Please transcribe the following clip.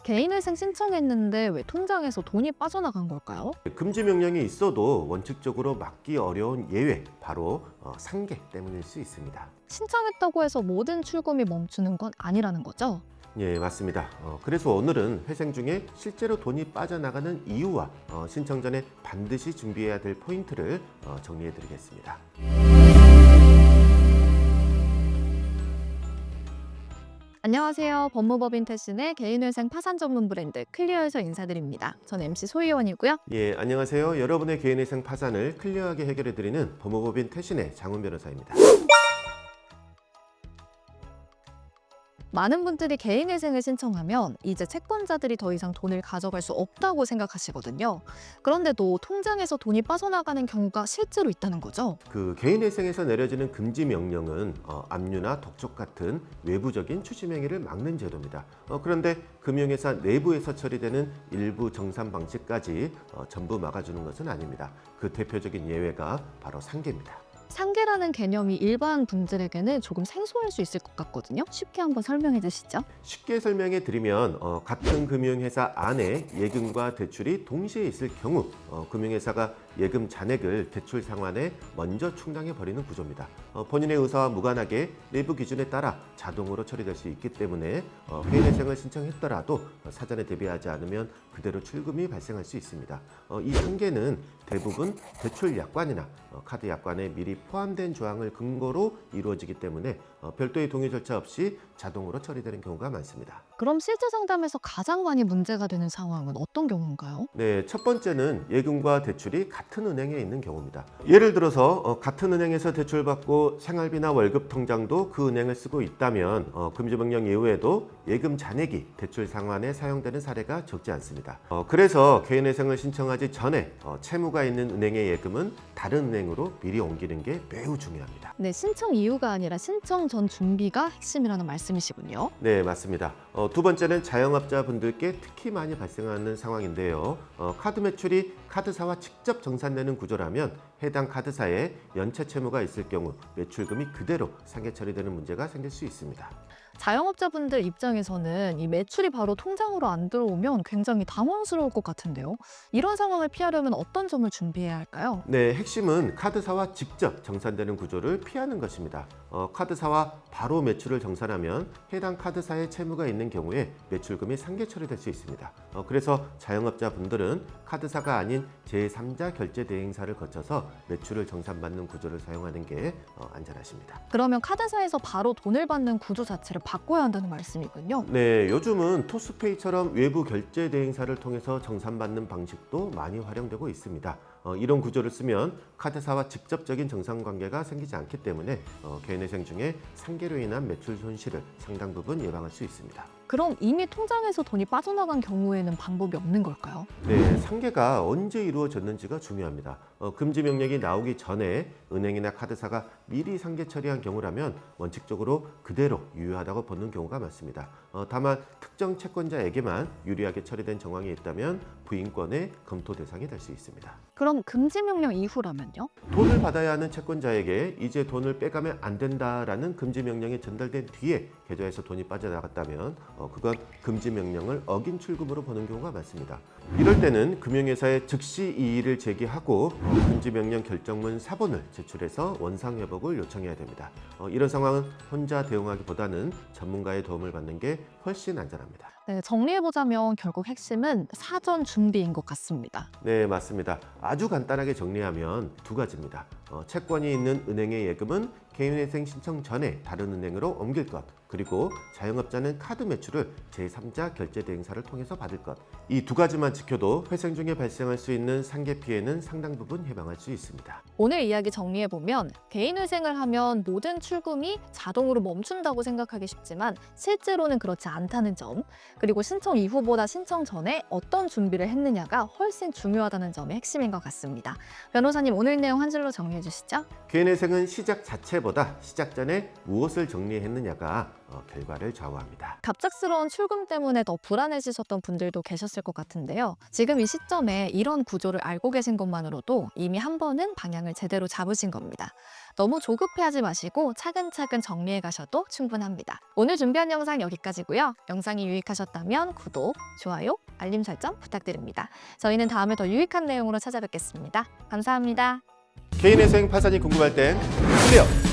개인회생 신청했는데 왜 통장에서 돈이 빠져나간 걸까요? 금지 명령이 있어도 원칙적으로 막기 어려운 예외, 바로 상계 때문일 수 있습니다. 신청했다고 해서 모든 출금이 멈추는 건 아니라는 거죠? 예, 맞습니다. 그래서 오늘은 회생 중에 실제로 돈이 빠져나가는 이유와 신청 전에 반드시 준비해야 될 포인트를 정리해 드리겠습니다. 안녕하세요. 법무법인 태신의 개인회생 파산 전문 브랜드 클리어에서 인사드립니다. 전 MC 소희원이고요. 예, 안녕하세요. 여러분의 개인회생 파산을 클리어하게 해결해 드리는 법무법인 태신의 장훈 변호사입니다. 많은 분들이 개인회생을 신청하면 이제 채권자들이 더 이상 돈을 가져갈 수 없다고 생각하시거든요. 그런데도 통장에서 돈이 빠져나가는 경우가 실제로 있다는 거죠. 개인회생에서 내려지는 금지 명령은 압류나 독촉 같은 외부적인 추심 행위를 막는 제도입니다. 그런데 금융회사 내부에서 처리되는 일부 정산 방식까지 전부 막아주는 것은 아닙니다. 그 대표적인 예외가 바로 상계입니다. 상계라는 개념이 일반 분들에게는 조금 생소할 수 있을 것 같거든요. 쉽게 한번 설명해 주시죠. 쉽게 설명해 드리면 같은 금융회사 안에 예금과 대출이 동시에 있을 경우 금융회사가 예금 잔액을 대출 상환에 먼저 충당해 버리는 구조입니다. 본인의 의사와 무관하게 내부 기준에 따라 자동으로 처리될 수 있기 때문에 개인회생을 신청했더라도 사전에 대비하지 않으면 그대로 출금이 발생할 수 있습니다. 이 상계는 대부분 대출 약관이나 카드 약관에 미리 포함된 조항을 근거로 이루어지기 때문에 별도의 동의 절차 없이 자동으로 처리되는 경우가 많습니다. 그럼 실제 상담에서 가장 많이 문제가 되는 상황은 어떤 경우인가요? 네, 첫 번째는 예금과 대출이 같은 은행에 있는 경우입니다. 예를 들어서 같은 은행에서 대출받고 생활비나 월급 통장도 그 은행을 쓰고 있다면 금지명령 이후에도 예금 잔액이 대출 상환에 사용되는 사례가 적지 않습니다. 그래서 개인회생을 신청하지 전에 채무가 있는 은행의 예금은 다른 은행으로 미리 옮기는 게 매우 중요합니다. 네, 신청 이유가 아니라 신청 전 준비가 핵심이라는 말씀이시군요. 네, 맞습니다. 두 번째는 자영업자분들께 특히 많이 발생하는 상황인데요. 카드 매출이 카드사와 직접 정산되는 구조라면 해당 카드사에 연체 채무가 있을 경우 매출금이 그대로 상계 처리되는 문제가 생길 수 있습니다. 자영업자분들 입장에서는 이 매출이 바로 통장으로 안 들어오면 굉장히 당황스러울 것 같은데요. 이런 상황을 피하려면 어떤 점을 준비해야 할까요? 네, 핵심은 카드사와 직접 정산되는 구조를 피하는 것입니다. 카드사와 바로 매출을 정산하면 해당 카드사에 채무가 있는 경우에 매출금이 상계 처리될 수 있습니다. 그래서 자영업자분들은 카드사가 아닌 제3자 결제 대행사를 거쳐서 매출을 정산받는 구조를 사용하는 게 안전하십니다. 그러면 카드사에서 바로 돈을 받는 구조 자체를 바꿔야 한다는 말씀이군요. 네, 요즘은 토스페이처럼 외부 결제 대행사를 통해서 정산받는 방식도 많이 활용되고 있습니다. 이런 구조를 쓰면 카드사와 직접적인 정산 관계가 생기지 않기 때문에 개인회생 중에 상계로 인한 매출 손실을 상당 부분 예방할 수 있습니다. 그럼 이미 통장에서 돈이 빠져나간 경우에는 방법이 없는 걸까요? 네, 상계가 언제 이루어졌는지가 중요합니다. 금지 명령이 나오기 전에 은행이나 카드사가 미리 상계 처리한 경우라면 원칙적으로 그대로 유효하다고 보는 경우가 많습니다. 다만 특정 채권자에게만 유리하게 처리된 정황이 있다면 부인권의 검토 대상이 될 수 있습니다. 그럼 금지 명령 이후라면요? 돈을 받아야 하는 채권자에게 이제 돈을 빼가면 안 된다라는 금지 명령이 전달된 뒤에 계좌에서 돈이 빠져나갔다면 그건 금지 명령을 어긴 출금으로 보는 경우가 많습니다. 이럴 때는 금융회사에 즉시 이의를 제기하고 금지 명령 결정문 사본을 제출해서 원상 회복을 요청해야 됩니다. 이런 상황은 혼자 대응하기보다는 전문가의 도움을 받는 게 훨씬 안전합니다. 네, 정리해보자면 결국 핵심은 사전 준비인 것 같습니다. 네, 맞습니다. 아주 간단하게 정리하면 두 가지입니다. 채권이 있는 은행의 예금은 개인회생 신청 전에 다른 은행으로 옮길 것, 그리고 자영업자는 카드 매출을 제3자 결제 대행사를 통해서 받을 것. 이 두 가지만 지켜도 회생 중에 발생할 수 있는 상계 피해는 상당 부분 예방할 수 있습니다. 오늘 이야기 정리해보면 개인회생을 하면 모든 출금이 자동으로 멈춘다고 생각하기 쉽지만 실제로는 그렇지 않다는 점, 그리고 신청 이후보다 신청 전에 어떤 준비를 했느냐가 훨씬 중요하다는 점이 핵심인 것 같습니다. 변호사님, 오늘 내용 한 줄로 정리해 주시죠. 개인회생은 시작 자체부터 때보다 시작 전에 무엇을 정리했느냐가 결과를 좌우합니다. 갑작스러운 출금 때문에 더 불안해지셨던 분들도 계셨을 것 같은데요. 지금 이 시점에 이런 구조를 알고 계신 것만으로도 이미 한 번은 방향을 제대로 잡으신 겁니다. 너무 조급해하지 마시고 차근차근 정리해 가셔도 충분합니다. 오늘 준비한 영상 여기까지고요. 영상이 유익하셨다면 구독, 좋아요, 알림 설정 부탁드립니다. 저희는 다음에 더 유익한 내용으로 찾아뵙겠습니다. 감사합니다. 개인회생 파산이 궁금할 땐 클리어!